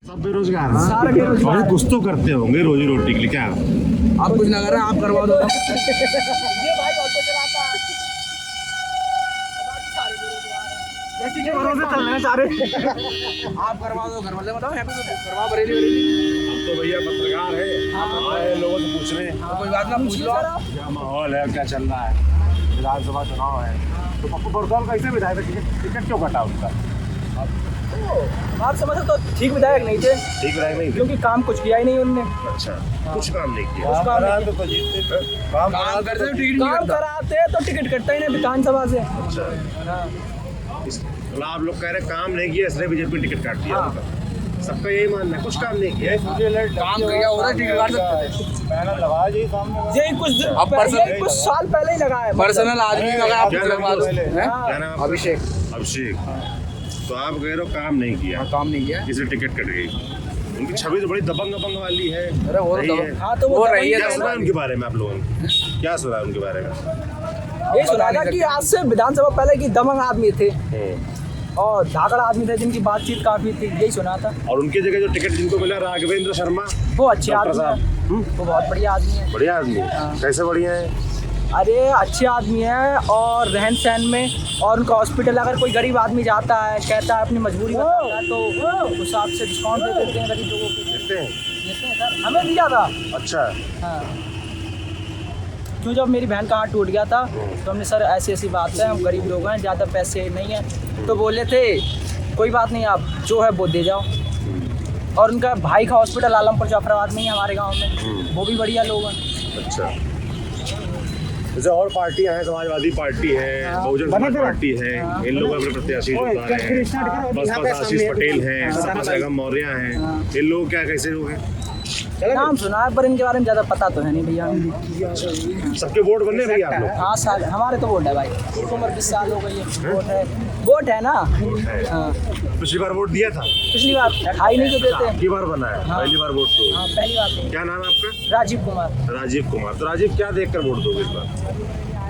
सब बेरोजगार हैं। सारे बेरोजगार और कुछ तो करते होंगे रोजी रोटी के लिए। क्या आप कुछ ना कर रहे हैं, आप करवा दो। ये भाई ऑटो चलाता है, बाकी सारे बेरोजगार हैं। ऐसे के भरोसे चल रहे हैं सारे। आप करवा दो, घर वाले बताओ, यहाँ पे करवा बरेली। हम तो भैया पत्रकार है, आए लोगों से पूछ रहे हैं कोई बात ना, पूछ लो। क्या माहौल है, क्या चल रहा है। विधानसभा चुनाव है तो पप्पू बरदौल कैसे विधायक टिकट क्यों कटा उनका? आप समझो तो ठीक विधायक नहीं थे, ठीक विधायक नहीं थे? क्योंकि काम कुछ किया ही नहीं उनने। अच्छा, कुछ काम नहीं किया। कुछ काम नहीं तो जीतते काम करते तो टिकट काम कराते तो टिकट कटता ही नहीं विधानसभा से। अच्छा, मतलब आप लोग कह रहे काम नहीं किया इसलिए बीजेपी टिकट काट दिया उनका। सबका यही मानना है, कुछ काम नहीं किया। काम किया हो रहा है, टिकट काट सकते थे। पैनल लगा जी सामने। यही कुछ साल पहले ही लगा है। पर्सनल आदमी का आप क्या नाम है? क्या नाम है? अभिषेक। अभिषेक। तो आप कह रहे हो काम नहीं किया, काम नहीं किया। इसलिए टिकट कट गई। उनकी छवि तो बड़ी दबंग दबंग वाली है। अरे वो रही तो है। हाँ तो वो रही है। क्या सुना है उनके बारे में आप लोगों ने? क्या सुना है उनके बारे में? ये सुना था कि आज से विधानसभा पहले की दबंग आदमी थे और धाकड़ आदमी थे जिनकी बातचीत काफी थी, यही सुना था। और उनकी जगह जो टिकट जिनको मिला राघवेंद्र शर्मा, वो अच्छे डॉक्टर आदमी साहब, है, वो बहुत बढ़िया आदमी है। बढ़िया आदमी। कैसे बढ़िया है? अरे अच्छे आदमी है और रहन सहन में, और उनका हॉस्पिटल अगर कोई गरीब आदमी जाता है, कहता है अपनी मजबूरी बताता है, तो उस हिसाब से डिस्काउंट दे देते हैं गरीब लोगों को। देखते हैं। देते हैं सर, हमें दिया था। अच्छा, हाँ, क्यों जब मेरी बहन का हाथ टूट गया था तो हमने सर ऐसी ऐसी बात है, हम गरीब लोग हैं, ज़्यादा पैसे नहीं हैं, तो बोले थे कोई बात नहीं, आप जो है वो दे जाओ। और उनका भाई का हॉस्पिटल आलमपुर जाफराबाद में ही है हमारे गांव में, वो भी बढ़िया लोग हैं। अच्छा। जैसे और पार्टियां हैं, समाजवादी पार्टी है, बहुजन समाज पार्टी है, इन लोगों अपने प्रत्याशी उतार रहे हैं। बसपा से आशीष पटेल हैं, सपा से अगम मौर्य हैं। इन लोग क्या कैसे लोग हैं? नाम सुना है पर इनके बारे में ज़्यादा पता तो है नहीं भैया। सबके वोट बनने भैया आप लोग? हाँ साल हमारे तो वोट है भाई, उम्र 20 साल हो गई है। वोट है ना। हाँ, पिछली बार वोट दिया था, पिछली बार खाई नहीं तो देते। पहली बार बना है। पहली बार वोट दो। हाँ पहली बार। क्या नाम है आपका? राजीव कुमार। राजीव कुमार। तो राजीव क्या देखकर वोट दोगे इस बार?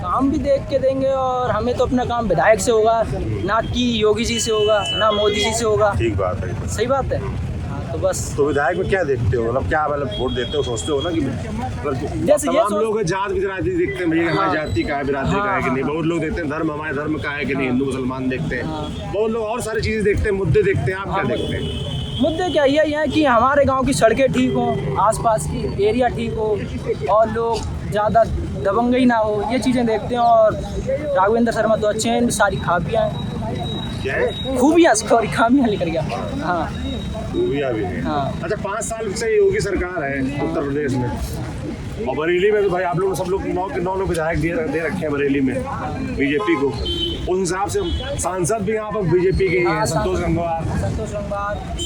काम भी देख के देंगे, और हमें तो अपना काम विधायक से होगा, ना कि योगी जी से होगा, ना मोदी जी से होगा। ठीक बात है। सही बात है। हाँ तो बस तो विधायक में क्या देखते हो, मतलब क्या मतलब वोट देते हो, सोचते हो ना कि मतलब जैसे ये तमाम लोग जात बिरादरी देखते हैं भैया, हमारी जाति का है, बिरादरी का है कि नहीं। बहुत लोग देखते हैं धर्म, हमारे धर्म का है कि नहीं, हिंदू मुसलमान देखते हैं। बहुत लोग और सारी चीजें देखते हैं, मुद्दे देखते हैं। आप क्या देखते हैं? मुद्दे क्या यही है कि हमारे गांव की सड़कें ठीक हों, आसपास की एरिया ठीक हो, और लोग ज़्यादा दबंगई ना हो, ये चीज़ें देखते हैं। और राघवेंद्र शर्मा तो अच्छे हैं, इनकी सारी खामियाँ हैं, क्या है? खूबियाँ सॉरी खामियाँ लेकर गया। हाँ खूबियाँ भी हैं। हाँ। अच्छा, 5 साल से योगी सरकार है उत्तर प्रदेश में, और बरेली में तो भाई आप लोग सब लोग 9 लोग विधायक दे रखे हैं बरेली में बीजेपी को। उस हिसाब से सांसद भी यहाँ पर बीजेपी के ही हैं, संतोष गंगवार।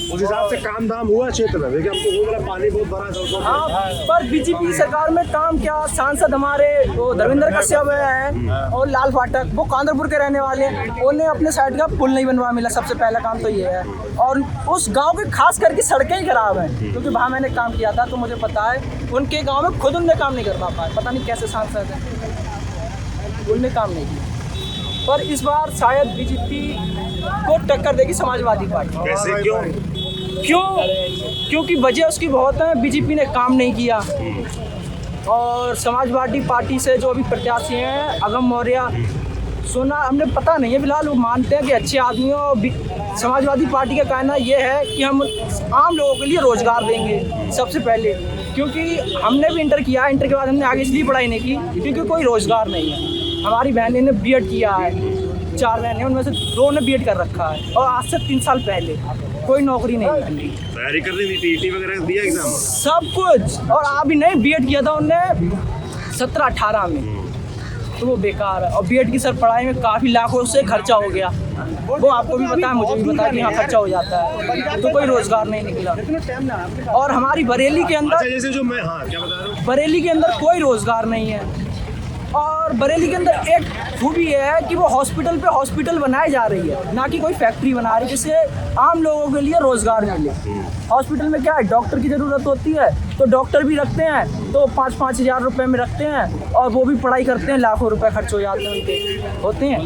उस हिसाब से काम धाम हुआ क्षेत्र में? देखिए हमको हो रहा, पानी बहुत भरा सड़कों पे। हाँ, पर बीजेपी सरकार में काम क्या, सांसद हमारे वो धर्मेंद्र कश्यप है और लाल फाटक, वो कांदरपुर के रहने वाले, उन्हें अपने साइड का पुल नहीं बनवा मिला। सबसे पहला काम तो ये है। और उस गांव के खास करके सड़कें ही खराब हैं, क्योंकि वहाँ मैंने काम किया था तो मुझे पता है उनके गांव में खुद उनने काम नहीं कर पाए। पता नहीं कैसे सांसद हैं, उनने काम नहीं किया। पर इस बार शायद बीजेपी को टक्कर देगी समाजवादी पार्टी। कैसे, क्यों? क्योंकि वजह उसकी बहुत है, बीजेपी ने काम नहीं किया। और समाजवादी पार्टी से जो अभी प्रत्याशी हैं अगम मौर्य, सुना हमने पता नहीं है, फिलहाल वो मानते हैं कि अच्छे आदमी हो। समाजवादी पार्टी का कहना ये है कि हम आम लोगों के लिए रोजगार देंगे सबसे पहले, क्योंकि हमने भी इंटर किया, इंटर के बाद हमने आगे इसलिए पढ़ाई नहीं की क्योंकि कोई रोजगार नहीं है। हमारी बहन ने बीएड किया है, 4 बहन हैं, उनमें से 2 ने बीएड कर रखा है, और आज से 3 साल पहले कोई नौकरी नहीं मिली। तैयारी कर रही थी, टीटी वगैरह दिया एग्जाम? सब कुछ, और अभी नहीं बीएड किया था उनने 17-18 में, तो वो बेकार है। और बीएड की सर पढ़ाई में काफ़ी लाखों से खर्चा हो गया, वो आपको भी पता है, मुझे भी पता है कि हाँ खर्चा हो जाता है, तो कोई रोजगार नहीं निकला। और हमारी बरेली के अंदर, अच्छा, जैसे जो मैं, हाँ क्या बता रहा हूँ, बरेली के अंदर कोई रोजगार नहीं है। और बरेली के अंदर एक खूबी ये है कि वो हॉस्पिटल पे हॉस्पिटल बनाई जा रही है, ना कि कोई फैक्ट्री बना रही है जिससे आम लोगों के लिए रोजगार मिले। हॉस्पिटल में क्या है, डॉक्टर की ज़रूरत होती है, तो डॉक्टर भी रखते हैं तो 5-5 हज़ार रुपये में रखते हैं, और वो भी पढ़ाई करते हैं, लाखों रुपए खर्च हो जाते हैं उनके, होते हैं।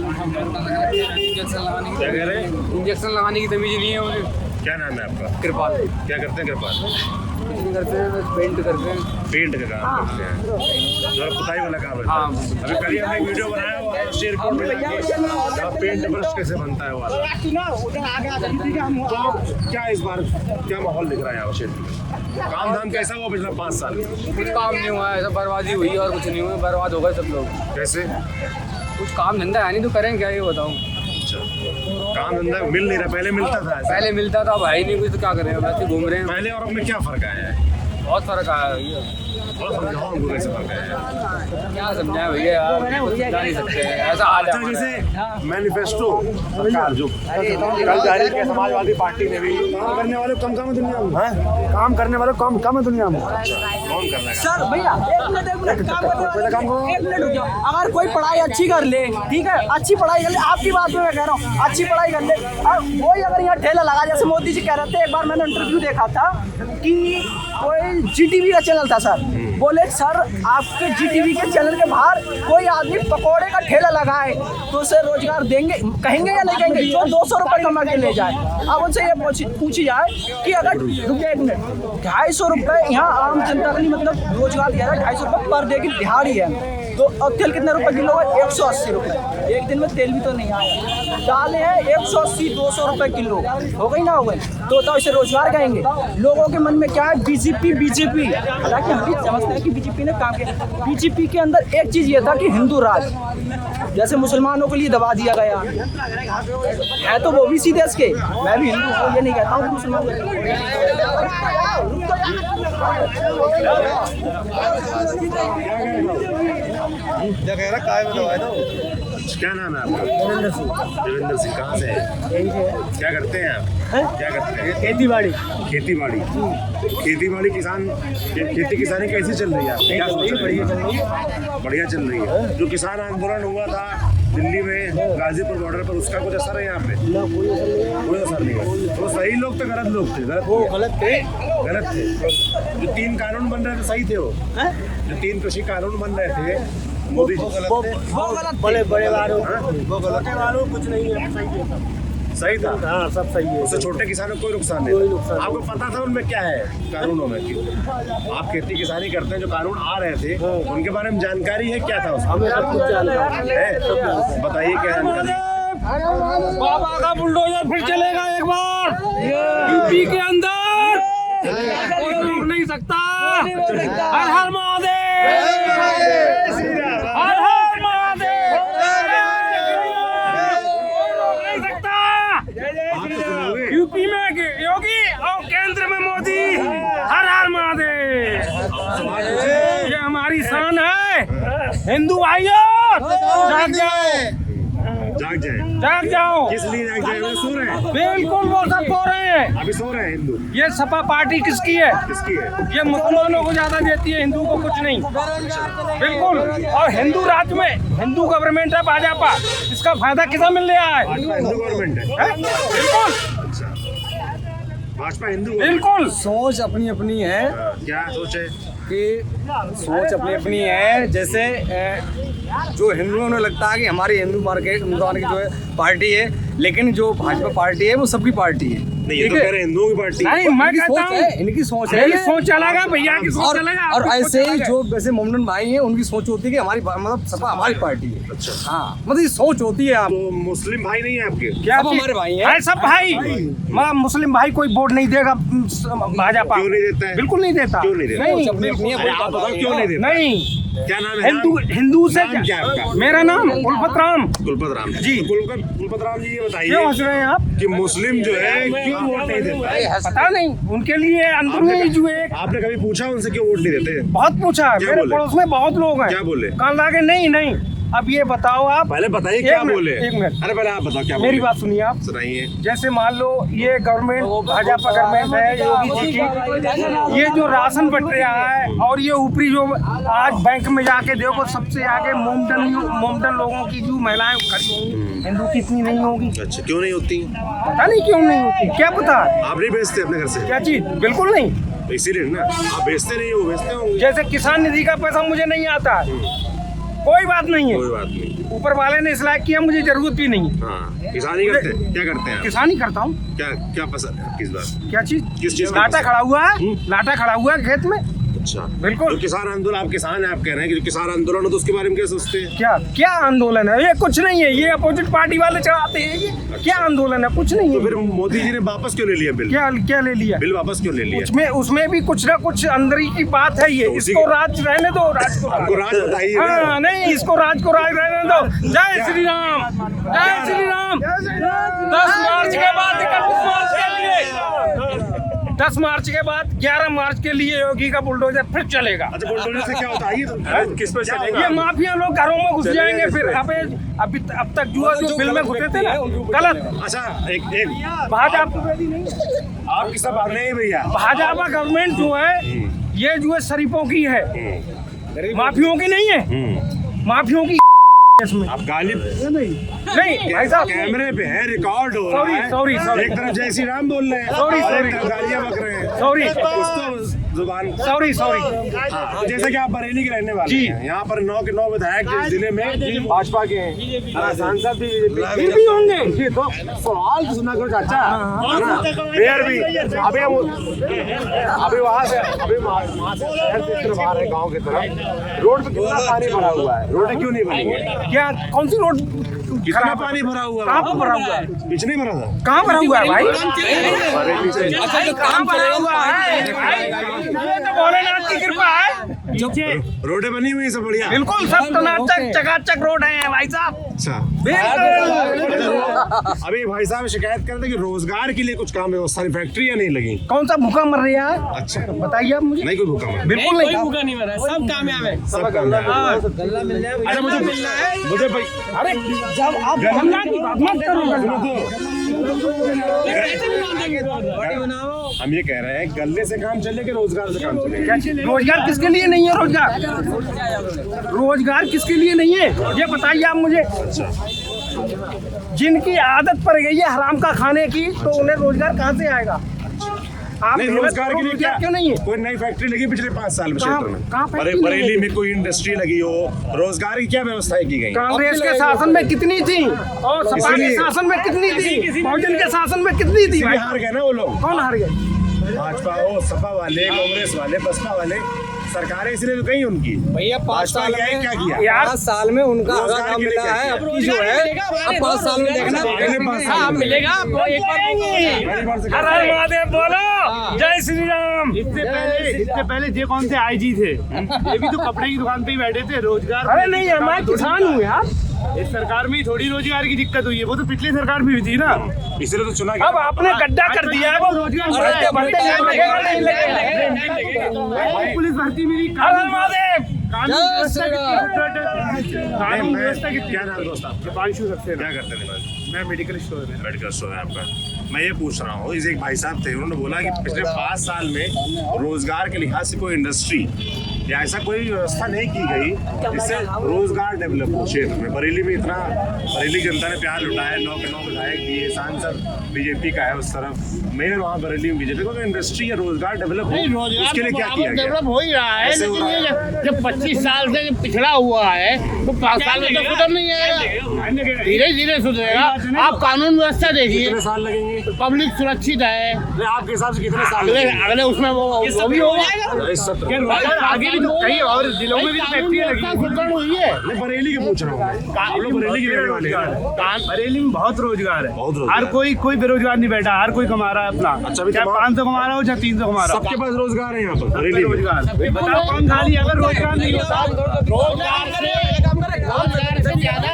क्या कह रहे हैं? इंजेक्शन लगाने की तमीज नहीं है मुझे। क्या नाम है आपका? कृपाल। क्या करते हैं कृपाल? कुछ नहीं करते हैं, बस पेंट करते हैं। पेंट का काम करते हैं, जो पुताई वाला काम है। हाँ। अभी कल ही हमने एक वीडियो बनाया हुआ है शेयर कोड में लगा के, जहाँ पेंट ब्रश कैसे बनता है वो वाला। तो क्या इस बार क्या माहौल दिख रहा है यहाँ क्षेत्र में? काम धाम कैसा हुआ पिछला 5 साल? कुछ काम नहीं हुआ है, ऐसा बर्बादी हुई और कुछ नहीं हुआ, बर्बाद हो गए सब लोग। कैसे? कुछ काम धंधा है नहीं तो करें क्या, ये बताऊँ। अच्छा, काम धंधा मिल नहीं रहा, पहले मिलता था ऐसा? पहले मिलता था, अब है ही नहीं कुछ, तो क्या करें, वैसे घूम रहे हैं। पहले और अब में क्या फर्क आया है? बहुत फर्क आया है भैया। और समझाओ हमको कैसे फर्क आया है? क्या समझाया भैया यार, कुछ समझा नहीं सकते हैं, ऐसा हाल है अच्छा, हमारा। जैसे मैनिफेस्टो सरकार जो कल जारी किया समाजवादी पार्टी ने भी, काम करने वाले कम है दुनिया में। काम करने वाले कम है दुनिया में। कौन करना है? सर भैया एक मिनट काम करने वाले, एक मिनट रुक जाओ। अगर कोई पढ़ाई अच्छी कर ले, ठीक है, अच्छी पढ़ाई कर ले, आपकी बात में मैं कह रहा हूँ, अच्छी पढ़ाई कर ले, और वही अगर यहाँ ठेला लगा, जैसे मोदी जी कह रहे थे, एक बार मैंने इंटरव्यू देखा था कि कोई जीटीवी का चैनल था सर, बोले सर आपके जीटीवी के चैनल के बाहर कोई आदमी पकौड़े का ठेला लगाए तो उसे रोजगार देंगे, कहेंगे या नहीं कहेंगे? जो 200 रुपये कमा के ले जाए। अब उनसे ये पूछी जाए कि अगर रुपये 1 मिनट 250 रुपये यहाँ आम जनता के लिए मतलब रोजगार दिया जाए, 250 रुपये पर डे की दिहाड़ी है। तो अब तेल कितने रुपए किलो है? 180 रुपये। एक दिन में तेल भी तो नहीं आया, दालें हैं 180-200 रुपये किलो, हो गई ना हो गई? तो बताओ इसे रोजगार कहेंगे? लोगों के मन में क्या है? बीजेपी। हालांकि हम भी समझते हैं कि बीजेपी ने काम किया। बीजेपी के अंदर एक चीज़ ये था कि हिंदू राज, जैसे मुसलमानों के लिए दबा दिया गया है, तो वो भी सीधे देश के, मैं भी हिंदू हूँ, ये नहीं कहता हूँ कि मुसलमान। क्या कह रहा है? क्या नाम है आपका? देवेंद्र सिंह। कहाँ से है? क्या करते हैं आप? क्या करते हैं? खेती बाड़ी किसान, खेती किसानी कैसी चल रही है? क्या सोच रहे हैं? बढ़िया चल रही है। जो किसान आंदोलन हुआ था दिल्ली में गाजीपुर बॉर्डर पर, उसका कुछ असर है यहाँ पे? कोई असर नहीं है। तो सही लोग तो गलत लोग थे? गलत थे। जो 3 कानून बन रहे थे सही थे वो? जो 3 कृषि कानून बन रहे थे मोदी जी, वो गलत बड़े वालों कुछ नहीं है, सही था। हाँ सब सही है। उससे छोटे किसानों को कोई नुकसान नहीं था। आपको पता था उनमें क्या है कानूनों में? क्यों आप खेती किसानी करते हैं, जो कानून आ रहे थे उनके बारे में जानकारी है? क्या था उसमें? हमें सब कुछ जानकारी है। बताइए क्या जानकारी? बाबा का बुलडोजर फिर चलेगा एक बार यूपी के अंदर, कोई रोक नहीं सकता। हर हर महादेव, हर हर महादेव, कोई रोक नहीं सकता। यूपी में योगी और केंद्र में मोदी, हर हर महादेव। ये हमारी शान है। हिंदू भाइयों जाग जाओ। किस लिए जाग जाए? वो सो रहे हैं। बिल्कुल वो सब सो रहे हैं, अभी सो रहे हैं हिंदू। ये सपा पार्टी किसकी है? किसकी है? ये मुसलमानों को ज्यादा देती है, हिंदू को कुछ नहीं। बिल्कुल। और हिंदू राज्य में हिंदू गवर्नमेंट है भाजपा, इसका फायदा कितना मिल रहा है? भाजपा हिंदू गवर्नमेंट है। बिल्कुल भाजपा हिंदू बिल्कुल। सोच अपनी अपनी है क्या सोचे? कि सोच अपनी अपनी है। जैसे जो हिंदुओं ने लगता है कि हमारी हिंदुस्तान की जो है पार्टी है, लेकिन जो भाजपा पार्टी है वो सबकी पार्टी है। नहीं, ये तो कह रहे हिंदुओं की पार्टी। नहीं, मैं इनकी कहता सोच हूँ है, इनकी सोच है। मेरी सोच अलग है, भैया की सोच अलग है, और आपकी सोच ऐसे ही अलग है। जो वैसे मोमडन भाई हैं उनकी सोच होती है कि हमारी मतलब सपा हमारी पार्टी है। अच्छा, हाँ, मतलब ये सोच होती है। आप तो मुस्लिम भाई नहीं है आपके? क्या सब हमारे भाई हैं। सब भाई। मतलब मुस्लिम भाई कोई वोट नहीं देगा भाजपा। क्यों नहीं देता है? बिल्कुल नहीं देता। क्यों नहीं देता? नहीं, अपनी अपनी है, अरे आप बताओ क्यों नहीं देता? नहीं। क्या नाम है? हिंदू से नाम क्या है आपका? मेरा नाम उल्फत राम। कुलपत राम जी। कुलपत राम जी, ये क्यों बताइए हंस रहे हैं आप? कि मुस्लिम जो है क्यों वोट नहीं देता है? पता नहीं, उनके लिए अंदरूनी जो एक आपने कभी पूछा उनसे क्यों वोट नहीं देते? बहुत पूछा है, क्या मेरे बोले? पड़ोस में बहुत लोग हैं। क्या बोले? कल लाके नहीं। अब ये बताओ आप, पहले बताइए क्या बोले? एक मिनट, अरे पहले आप बताओ क्या बोले? मेरी बात सुनिए आप। सुनाइए। जैसे मान लो ये गवर्नमेंट भाजपा गवर्नमेंट है योगी जी की, ये जो राशन बट रहा है और ये ऊपरी जो आज बैंक में जाके देखो सबसे आगे मोमडन लोगों की जो महिलाएं खड़ी होंगी, हिंदू की इतनी नहीं होगी। अच्छा, क्यों नहीं होती? पता नहीं क्यों नहीं होती, क्या पता। आप नहीं बेचते अपने घर से? क्या चीज? बिल्कुल नहीं। तो इसीलिए ना आप बेचते नहीं हो, बेचते होंगे। जैसे किसान निधि का पैसा मुझे नहीं आता है, कोई बात नहीं है। कोई बात नहीं। ऊपर वाले ने इस लायक किया, मुझे जरूरत भी नहीं। हाँ, किसानी करते हैं, क्या करते हैं? किसानी करता हूँ। क्या क्या पसंद है किस बात? क्या चीज? किस चीज का लाटा पसंद? खड़ा हुआ है, लाटा खड़ा हुआ है खेत में। अच्छा, बिल्कुल। तो किसान आंदोलन, आप किसान हैं, आप कह रहे हैं कि जो किसान आंदोलन है तो उसके बारे में क्या सोचते हैं? क्या क्या आंदोलन है ये? कुछ नहीं है, ये अपोजिट पार्टी वाले चढ़ाते हैं। ये क्या आंदोलन है? कुछ नहीं तो है। फिर मोदी जी ने वापस क्यों ले लिया बिल? क्या क्या ले लिया? बिल वापस क्यों ले लिया? उसमें भी कुछ ना कुछ अंदर की बात है। ये तो उसी इसको के- राज रहने दो, राज को आपको राज बताइए ना। हाँ, नहीं, इसको राज को राज रहने दो। जय श्री राम, जय श्री राम। 10 मार्च के बाद 31 मार्च के लिए, 10 मार्च के बाद 11 मार्च के लिए योगी का बुलडोजर फिर चलेगा। अच्छा, बुलडोजर से क्या होता है? तो किस पे चलेगा? ये माफिया लोग घरों में घुस चलेगा जाएंगे। फिर किस पे? अब तक जो बिल में घुसे थे ना, गलत। अच्छा, एक भाजपा आपकी सब बात नहीं भैया। भाजपा गवर्नमेंट जो है, ये जो है शरीफों की है, माफियों की नहीं है। माफियों की इसमें आप गाली नहीं भाई साहब, कैमरे पे है, रिकॉर्ड हो रहा है। सॉरी। एक तरफ जय श्री राम बोल रहे हैं, सॉरी। और एक तरफ गालियां बक रहे हैं। सॉरी। कुछ तो जुबान। सॉरी। हाँ, जैसे कि आप बरेली के रहने वाले जी। हैं, यहाँ पर 9 के 9 विधायक जिस जिले में भाजपा के हैं, और सांसद भी फिर भी होंगे। जी, तो सवाल तो सुना करो चाचा, है ना? फिर भी अभी वहाँ से शहर से तरफ आ रहे हैं, गाँव की तरफ रोड पे कितना पानी भरा हुआ है? रोड क्यों नहीं बनी है? क्या कौन सी रोड? कितना पानी भरा हुआ है? कहाँ पे भरा हुआ है? बीच नहीं भरा था? कहाँ भरा हुआ है भाई? बरेली से कहाँ भरा हुआ है भाई? ये तो भोलेनाथ की कृपा है। रोडें बनी हुई है सब बढ़िया। बिल्कुल सब टनाटक चकाचक रोड है भाई साहब। अच्छा, बिल्कुल। अभी भाई साहब शिकायत करते कि रोजगार के लिए कुछ काम व्यवस्था नहीं, फैक्ट्रियां नहीं लगी। कौन सा भूखा मर रहा है? अच्छा, बताइए आप मुझे। नहीं कोई भूखा मरा। बिल्कुल नहीं। भूखा नहीं मरा, सब कामयाब है। सब काम गल्ला मिल जाए। अच्छा, मुझे भाई अरे जब आप गंगा की बात मत करो। हम ये कह रहे हैं गले से काम चले कि रोजगार से काम चले? क्या चीज़? रोजगार किसके लिए नहीं है? रोजगार किसके लिए नहीं है ये बताइए आप मुझे। जिनकी आदत पड़ गई है हराम का खाने की, तो उन्हें रोजगार कहाँ से आएगा? आप नहीं, मेहनत रोजगार करो, के लिए क्या क्यों नहीं है? कोई नई फैक्ट्री लगी पिछले 5 साल में कहाँ- क्षेत्र में? कहाँ फैक्ट्री बरेली लगी? में कोई इंडस्ट्री लगी हो, रोजगार की क्या व्यवस्थाएं की गई? कांग्रेस के शासन में कितनी थी और सपा के इसीलिए- शासन में कितनी थी, बहुजन के शासन में कितनी थी भाई? हार गए ना वो लोग। कौन हार गए? भाजपा हो, सपा वाले, कांग्रेस वाले, बसपा वाले, सरकारें इसलिए तो गई उनकी। भैया 5 भाजपा साल क्या है, क्या किया? यार 5 साल में उनका रोजगार आधा काम के लिए मिला क्या है। किया? अब की जो है, अब 5 साल में देखना। अगले 5 साल हाँ में। मिलेगा आपको एक बार। पहली बार से हर हर महादेव बोलो, जय श्री राम। इससे पहले ये कौन से आईजी थे? ये भी तो कपड़े की दुकान पे ही बैठे थे। रोजगार अरे नहीं है, मैं किसान हूँ यार। इस सरकार में ही थोड़ी रोजगार की दिक्कत हुई है, वो तो पिछली सरकार में हुई थी ना। इसलिए तो चुना अब आपने गड्ढा कर दिया है, वो रोजगार बढ़ते बढ़ते लगेगा नहीं लगेगा। पुलिस भर्ती मेरी हर हर महादेव। कानून व्यवस्था कानून व्यवस्था कितनी? क्या नाम दोस्त आपका? दीपांशु सक्सेना। क्या करते हैं? मैं मेडिकल स्टोर में। मेडिकल स्टोर है आपका। मैं ये पूछ रहा हूँ, इस एक भाई साहब थे, उन्होंने बोला कि पिछले 5 साल में रोजगार के लिहाज से कोई इंडस्ट्री या ऐसा कोई व्यवस्था नहीं की गई जिससे रोजगार डेवलप हो क्षेत्र में। बरेली में इतना बरेली जनता ने प्यार लुटाया, 9 के 9 विधायक दिए, सांसद बीजेपी का है उस तरफ, मेयर वहाँ बरेली में बीजेपी को, इंडस्ट्री या रोजगार डेवलप हो उसके लिए क्या किया गया? डेवलप हो ही रहा है, ऐसे हो लेकिन ये रहा है। जब 25 साल से पिछड़ा हुआ है तो 5 साल में तो सुधर नहीं आएगा, धीरे धीरे सुधरेगा। आप कानून व्यवस्था देखिए, कितने साल लगेंगे? पब्लिक सुरक्षित है। नहीं, आपके हिसाब से कितने साल अगले लगेंगे? अगले उसमें वो भी होगा। इस सत्र आगे भी तो कई और जिलों में भी तो फैक्ट्रियाँ लगी हैं। सुधर हुई है। मैं बरेली के पूछ रहा हूँ, आप लोग बरेली के रहने वाले हैं। बरेली में बहुत रोजगार है। बहुत रोजगार हर कोई बेरोजगार नहीं बैठा, हर कोई कमा रहा है अपना। अच्छा, अभी चाहे तमाम- 500 कमा रहा हो चाहे 300 कमा रहा हो, सबके पास रोजगार है यहाँ पर बरेली में। रोजगार। बताओ कौन खाली है? अगर रोजगार नहीं होता रोजगार से ज्यादा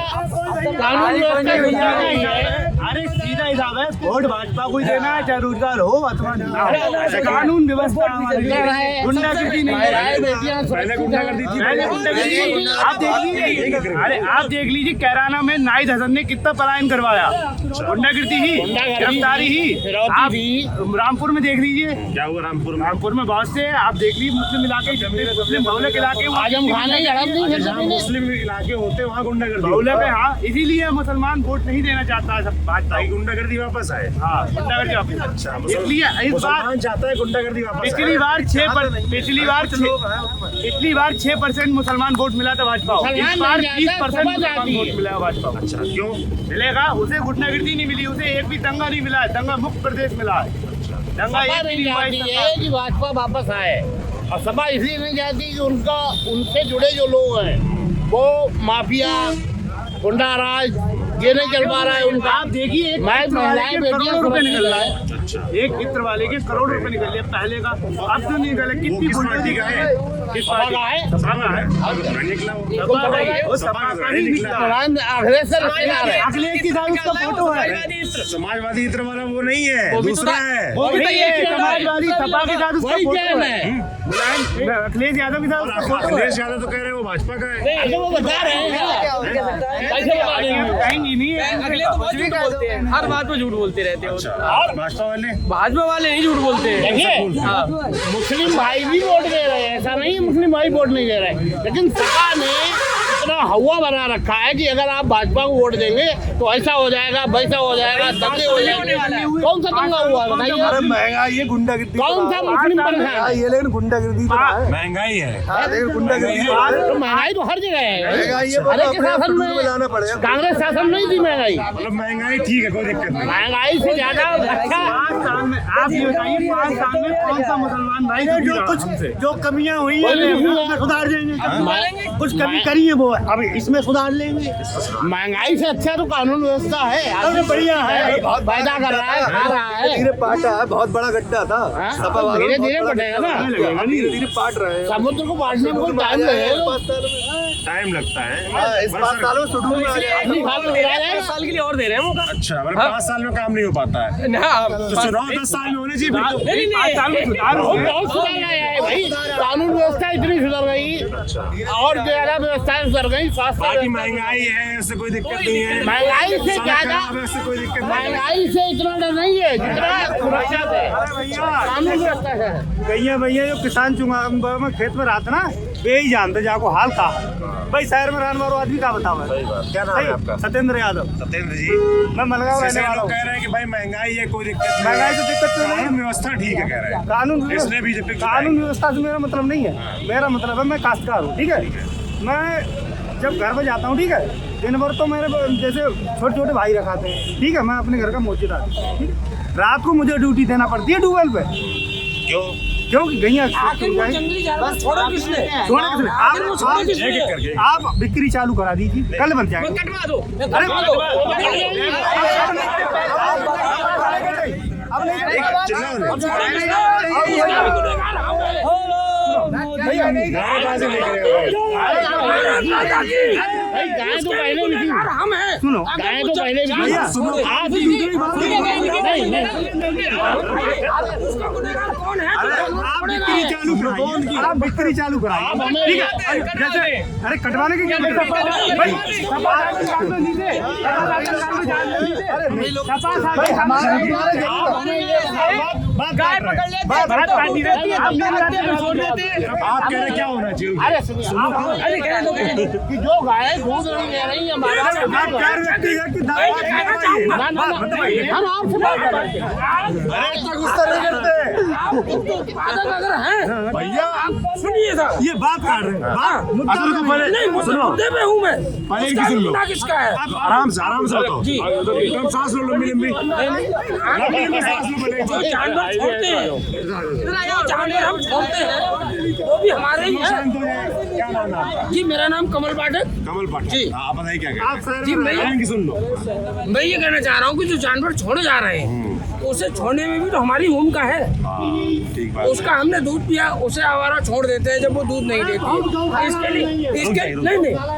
कानून व्यवस्था सुधारनी है। अरे सीधा हिसाब है, वोट भाजपा को ही देना है, चाहे रोजगार हो अथवा ना हो। कानून व्यवस्था हमारे लिए, गुंडागर्दी नहीं है। पहले गुंडागर्दी थी, पहले गुंडागर्दी आप देख लीजिए। अरे आप देख लीजिए, कैराना में नाहिद हसन ने कितना पलायन करवाया। गुंडागर्दी ही, गिरफ्तारी ही। आप रामपुर में देख लीजिए, क्या हुआ रामपुर में? रामपुर में बहुत से आप देख लीजिए, मुस्लिम इलाके, मुस्लिम बहुलक इलाके, आजम खान ने हड़प दी फिर जहाँ सभी ने। मुस्लिम इलाके होते हैं वहाँ गुंडागर्दी बहुलक है। हाँ, इसीलिए मुसलमान वोट नहीं देना चाहता है सब भाजपा। गुंडागर्दी गुंडागर्दी वापस आए। हाँ गुंडागर्दी वापस। अच्छा, इसलिए इस बार मुसलमान चाहता है गुंडागर्दी वापस आए। पिछली बार 6% मुसलमान वोट मिला था भाजपा को। इस बार 20% मुसलमान वोट मिला है भाजपा को। अच्छा, क्यों? मिलेगा, उसे गुंडागर्दी नहीं मिली, उसे एक भी दंगा नहीं मिला है, दंगा मुक्त प्रदेश मिला है। दंगा सपा एक भी नहीं नहीं हुआ चाहती इस है सरकार। कि भाजपा वापस आए, और सपा इसलिए नहीं चाहती कि उनका उनसे जुड़े जो लोग हैं वो माफिया गुंडा राज ये नहीं चल पा रहा है उनका। आप देखिए एक मैं इत्र वाले महिलाएं के बेटियां करोड़ों रुपए निकल रहा है। अच्छा, एक इत्र वाले के करोड़ रुपए निकल रहे पहले का, अब तो नहीं निकले। वो कितनी किस पार्टी का है? किस सपा पार्टी का है? सपा का है। निकला वो। सपा का ही है, वो सपा सपा का का ही निकला। अखिलेश से रिश्तेदार है। अखिलेश के साथ उसका फोटो है। समाजवादी इत्र वाला वो नहीं है, दूसरा है। वो भी तो वही ये है, समाजवादी सपा के साथ उसका वही फोटो चैन है। है। अखिलेश यादव के साथ और उसका फोटो है। अखिलेश यादव तो कह रहे हैं वो भाजपा का है। ऐसे वो बता रहे हैं क्या? कैसे बता रहे हैं? कहेंगी नहीं है। अगले तो बहुत झूठ बोलते हैं, हर बात में झूठ बोलते रहते हैं। अच्छा, और भाजपा वाले भाजपा वाले नहीं झूठ बोलते हैं। देखिए मुस्लिम भाई भी वोट दे रहे हैं, ऐसा नहीं मुस्लिम भाई वोट नहीं दे रहे, लेकिन सपा ने इतना हवा बना रखा है कि अगर आप भाजपा को वोट देंगे तो ऐसा हो जाएगा, वैसा हो जाएगा, दंगे हो जाएंगे। कौन सा दंगा हुआ है बताइए? महंगाई ये गुंडागिर्दी कौन सा मुस्लिम परेशान? ये लेकिन गुंडागिर्दी तो है। महंगाई है। लेकिन गुंडागिर्दी तो महंगाई तो हर जगह है। महंगाई है, हर एक अपने शासन में लाना में पड़ेगा। कांग्रेस शासन नहीं थी महंगाई। मतलब महंगाई ठीक है, कोई दिक्कत नहीं। महंगाई से ज्यादा अच्छा 5 साल में आप ये बताइए 5 साल में कौन सा मुसलमान भाई जो कमियां हुई कोई नहीं हुई है। सुधार देंगे। कुछ कमी करी है वो अब इसमें सुधार लेंगे। महंगाई से अच्छा तो कानून व्यवस्था है, आदमी बढ़िया है। फायदा कर रहा है, खा रहा है। धीरे पाटा है, बहुत बड़ा गड्ढा था। हाँ, सपा वालों धीरे को धीरे बहुत बढ़ेगा ना। लगेगा, धीरे धीरे पाट रहे हैं। समुद्र को बांटने में कोई टाइम लगेगा। टाइम लगता है। इस 5 सालों में सुधर में आ जाएगा। अपनी बात तो बता रहे हैं। साल के लिए और दे रहे हैं मौका। अच्छा, मतलब 5 साल में काम नहीं हो पाता है ना तो चुनाव 10 साल में होने चाहिए फिर तो। नहीं, 5 साल में सुधार हो बहुत गया। बहुत सुधार आया है भाई, कानून व्यवस्था इतनी सुधर गई और ज्यादा व्यवस्थाएं सुधर गई। स्वास्थ्य बाकी व्यवस्था- महंगाई है, उससे कोई दिक्कत नहीं है। महंगाई से सड़क ज्यादा खराब है, उससे कोई दिक्कत नहीं है। महंगाई से इतना डर नहीं है जितना सुरक्षा से कानून व्यवस्था है। भैया भैया जो किसान चुनाव में खेत में रहता ना वे ही जानते जाको हाल था। भाई शहर में रहने वाला आदमी का बताओ है। क्या नाम है आपका? सत्येंद्र यादव। सत्येंद्र जी, मैं मलगांव जैसे रहने वाला लोग हूँ। कह रहे हैं कि भाई महंगाई है, कोई दिक्कत नहीं महंगाई से दिक्कत तो नहीं है। कानून व्यवस्था ठीक है कह रहे हैं। इसने बीजेपी की कानून व्यवस्था से मेरा मतलब नहीं है। मेरा मतलब है मैं काश्तकार हूँ, ठीक है। मैं जब घर में जाता हूँ, ठीक है, दिन भर तो मेरे जैसे छोटे छोटे भाई रखाते हैं, ठीक है। मैं अपने घर का मोचीदार हूँ, ठीक है। रात को मुझे ड्यूटी देना पड़ती है ट्यूबवेल पे। क्यों? क्योंकि गैया आखिर वो जंगली जानवर छोड़ा किसने? छोड़ा किसने? आखिर वो छोड़ा किसने? एक-एक करके। आप बिक्री चालू करा दीजिए, कल बन जाएगा। कटवा दो, अरे कटवा दो। अब नहीं चिल्लाओ नहीं। भैया गाय कहाँ से लेके आए हो? भाई गाय तो पहले भी थी, हम हैं। सुनो, गाय तो पहले भी थी। भैया सुनो, आज भी दूसरी बात नहीं उसका गुनहगार कौन है? आप बिक्री चालू कराइए, आप बिक्री चालू कराइए, आप हमें- ठीक है। जैसे अरे कटवाने की क्या मतलब भाई गाय पकड़ लेते हैं, बात काटी रहती है, तब भी छोड़ देते हैं। आप कह रहे क्या होना चाहिए? अरे सुनो अरे कहने दो, कहने दो। कि जो गाय दूध नहीं दे रही है हमारा आप चार व्यक्ति हैं कि दावा हम आपसे बात कर रहे हैं। अरे इतना गुस्सा नहीं करते उत्पादक अगर हैं, भैया। सुनिए था। ये बात कर रहे हैं, बात मुद्दा असल तो पहले नहीं, मुद्दे पे हूँ मैं। पहले उसका किसी लोग गुनाह किसका है? आप आराम से बताओ जी। एकदम सांस लो लंबी लंबी लंबी लंबी सांस लो जो पहले। जानवर छोड़ते हैं, जो जानवर हम छोड़ते हैं, वो भी हमारे ही हैं। शांत हो जाए। क्या नाम है आपका? जी, मेरा नाम कमल पाठक। कमल पाठक। जी। हाँ, आप बताइए क्या आप कहते शहर जी, में मैं हैं? सुन लो। मैं ये कहना चाह रहा हूँ कि जो जानवर छोड़े जा रहे हैं, उसे छोड़ने में भी तो हमारी भूमिका है। ठीक बात उसका हमने दूध पिया, उसे आवारा छोड़ देते हैं जब वो दूध नहीं देती। इसके लिए नहीं जो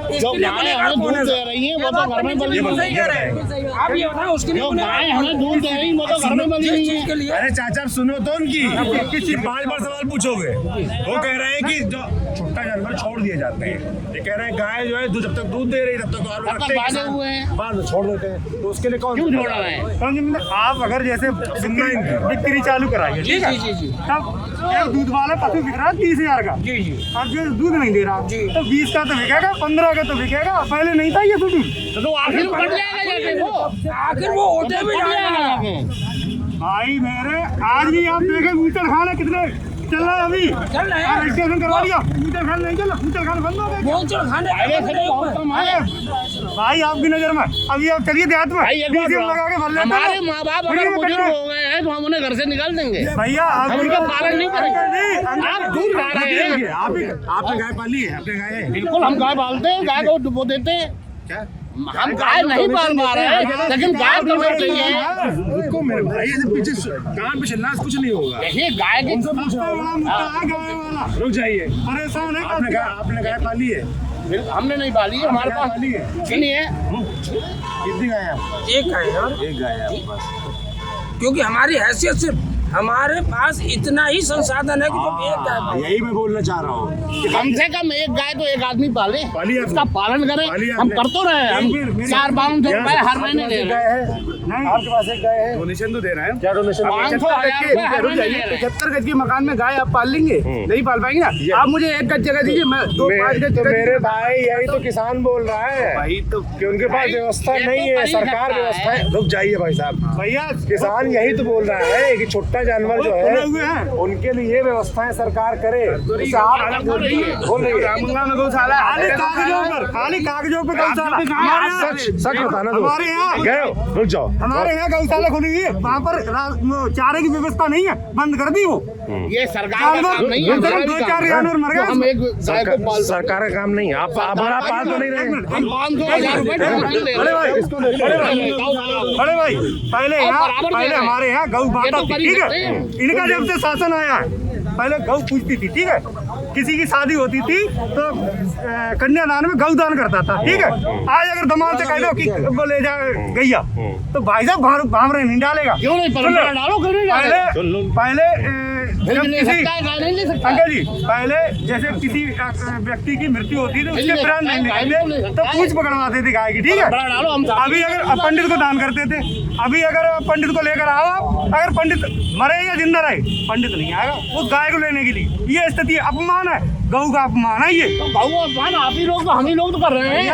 इसके लिए गाय हमें दूध दे रही है वो तो घर में बनी हुई सही कह रहे हैं। आप ये बताएं उसके लिए जो गाय हमें दूध दे रही है वो तो घर में बनी जिस हुई चीज है। के लिए अरे चाचा आप सुनो तो उनकी कि 5 बार सवाल पूछोगे। वो कह रहे हैं कि जो छोटा जानवर छोड़ दिए जाते हैं, ये कह रहे हैं गाय जो है जब तक दूध दे रही है तब तक और तब तक बांधे हुए हैं। बाद में छोड़ देते हैं, तो उसके लिए कौन क्यों छोड़ रहे हैं? क्योंकि आप अगर जैसे बिक्री चालू कराइए, ठीक है, क्या? जी जी तब एक दूध वाला पशु बिक रहा है 30,000 का जी जी अब जो दूध नहीं दे रहा जी। तो 20 का तो बिकेगा, 15 का तो बिकेगा, पहले नहीं था ये दूध। तो आखिर कट जाएगा जाके वो आखिर वो होते भी कट जाएगा। जाएगा जाके। भाई मेरे आज भी आप देखे मीटर खाना कितने चल रहा है अभी, चल रहे हैं। रजिस्ट्रेशन करवा दिया, मीटर खाना नहीं चल रहा, मीटर खाना बंद हो गया। भोजन खाने पहले से तो बहुत कम है। भाई आपकी नजर में अभी आप चलिए देहात में भाई एक बात BGM लगा के भर लेते हमारे हो। माँ बाप फ्री अगर में बुजुर्ग कट रहा हो गए हैं तो हम उन्हें घर से निकाल देंगे। भैया आप हम उनका पालन नहीं करेंगे। नहीं, आप दूध खा रहे हैं। आपने गाय पाली है? आपने गाय है? बिल्कुल हम गाय पालते हैं, गाय को वो देते हैं। हम गाय नहीं पाल पा रहे हैं लेकिन गाय तो बेचती है। रुको मेरे भाई, ऐसे पीछे कान पे चिल्ला कुछ नहीं होगा। देखिए गाय की सबसे बड़ा मुद्दा है गाय वाला, रुक जाइए। परेशान है आपने गाय पाली है? हमने नहीं पाली है, हमारे पास पाली है? नहीं है। कितनी गाय है आपके? एक है यार, एक गाय है आपके पास। क्योंकि हमारी हैसियत से हमारे पास इतना ही संसाधन है कि जो एक गाय पाले। यही मैं बोलना चाह रहा हूँ। कम से कम एक गाय तो एक आदमी पाले, पाली है उसका आपने? पालन पाली करें। है हम आपने? कर तो रहे हैं, हम 4-500 रुपए हर महीने दे रहे हैं। आपके पास एक गाय है? डोनेशन तो दे रहे हैं। क्या डोनेशन? 500,000 रुपए हर रुक महीने जाइए, दे रहे हैं। 75 गज के मकान में गाय आप पाल लेंगे? नहीं पाल पाएंगे ना। आप मुझे 1 गज जगह दीजिए, मैं 2-5 गज तो जगह मेरे भाई यही तो किसान बोल रहा है भाई तो कि उनके पास व्यवस्था ये तो नहीं है, कर ही सरकार सकता व्यवस्था है। रुक जाइए भाई साहब, भैया किसान यही तो बोल रहा है कि छोटा जानवर जो है हुए हैं उनके लिए व्यवस्थाएं सरकार करे। जैसे आप बोल रही है रामगंगा में गौशाला खाली कागजों पर गौशाला हमारे यहाँ सच बताना दो। हमारे यहाँ गए हो? रुक जाओ। हमारे यहाँ गौशाला खुली हुई है, वहाँ पर वो चारे की व्यवस्था नहीं है, बंद कर दी वो। ये सरकार का काम नहीं है, हमारा भी दो काम चार है। जानवर मर तो गए हम एक गाय को पाल सकते सरकार का काम नहीं है। आप हमारा पाल तो नहीं रहे। हैं। हम 500,000 रुपए डोनेशन दे बड़े रहे भाई, हैं। इसको ले लो। बड़े भाई पहले यहाँ बराबर दे पहले रहे हैं। हमारे यहाँ गौ माता ये तो थी, कर ही ठीक सकते है। हैं। इनका जब से शासन आया है पहले गौ पूजती थी, ठीक है। किसी की शादी होती थी तो कन्यादान में गौदान करता था, ठीक है। आज अगर दमाद से कह दो कि वो ले जा गैया तो भाई साहब भावरे नहीं डालेगा। क्यों नहीं परंपरा डालो, क्यों नहीं डालो? पहले जब ले किसी सकता है, गाय नहीं ले सकता। अंकल जी पहले जैसे किसी व्यक्ति की मृत्यु होती थी उसके प्राण नहीं निकलते तो पूछ पकड़वाते थे गाय की, ठीक है। परंपरा डालो, हम अभी अगर पंडित को दान करते थे, अभी अगर पंडित को लेकर आओ, अगर पंडित मरे या जिंदा रहे पंडित नहीं आएगा उस गाय को लेने के लिए। ये स्थिति अपमान है, गऊ का अपमान है ये। तो गऊ अपमान आप ही लोग तो हम ही लोग तो कर रहे हैं।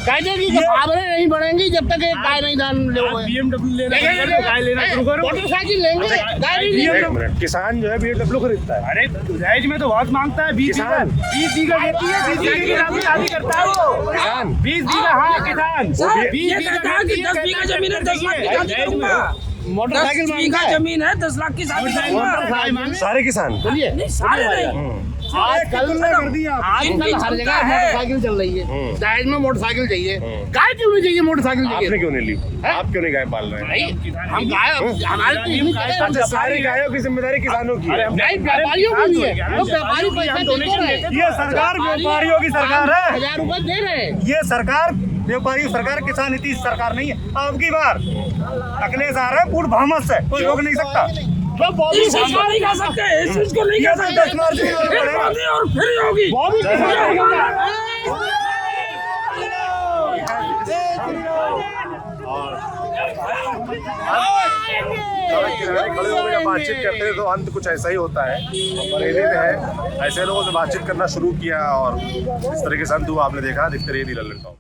कहते हैं कि खबरें नहीं बढ़ेंगी जब तक एक गाय नहीं दान लोगे। BMW गाय लेना शुरू करो। मोटरसाइकिल लेंगे, गाय नहीं लेंगे। एक मिनट, किसान जो है BMW खरीदता है। अरे दहेज में तो बहुत मांगता है। 20 बीघा किसान। 20 बीघा देती है, 20 बीघे की शादी करता है वो। किसान 20 बीघा, हाँ किसान। सर, 20 ये कहता है कि 10 बीघा जमीन है, 10 लाख की शादी करूंगा। मोटरसाइकिल 10 बीघा जमीन है, 10 लाख की शादी करूंगा। सारे किसान। चलिए नहीं सारे नहीं। आजकल कर दिया आजकल हर जगह मोटरसाइकिल चल रही है। दहेज में मोटरसाइकिल चाहिए, गाय क्यों नहीं चाहिए? मोटरसाइकिल आपने चाहिए। क्यों नहीं ली? आप क्यों नहीं गाय पाल रहे हैं? भाई हम गाय हमारी तो इतनी जगह अच्छा, सारी गायों की जिम्मेदारी किसानों की है। नहीं, व्यापारियों की भी है। तो व्यापारी पैसा देते रहे। ये सरकार व्यापारियों की सरकार है। 1000 रुपए दे रहे हैं। ये सरकार व्यापारी सरकार, किसान नीति सरकार नहीं है। अब की बार अखिलेश आ रहा है पूर्ण बहुमत से, कोई रोक नहीं सकता। तो बॉबी इस चीज को नहीं कह सकते, इस चीज को नहीं कह सकते। 10 मार्च को फिर मोदी और फिर योगी। बॉबी सड़क किनारे खड़े होकर जब बातचीत करते हैं तो अंत कुछ ऐसा ही होता है। बरेली में है, ऐसे लोगों से बातचीत करना शुरू किया और इस तरह के संत हुआ आपने देखा। दिखते रहिए नीला लड़का।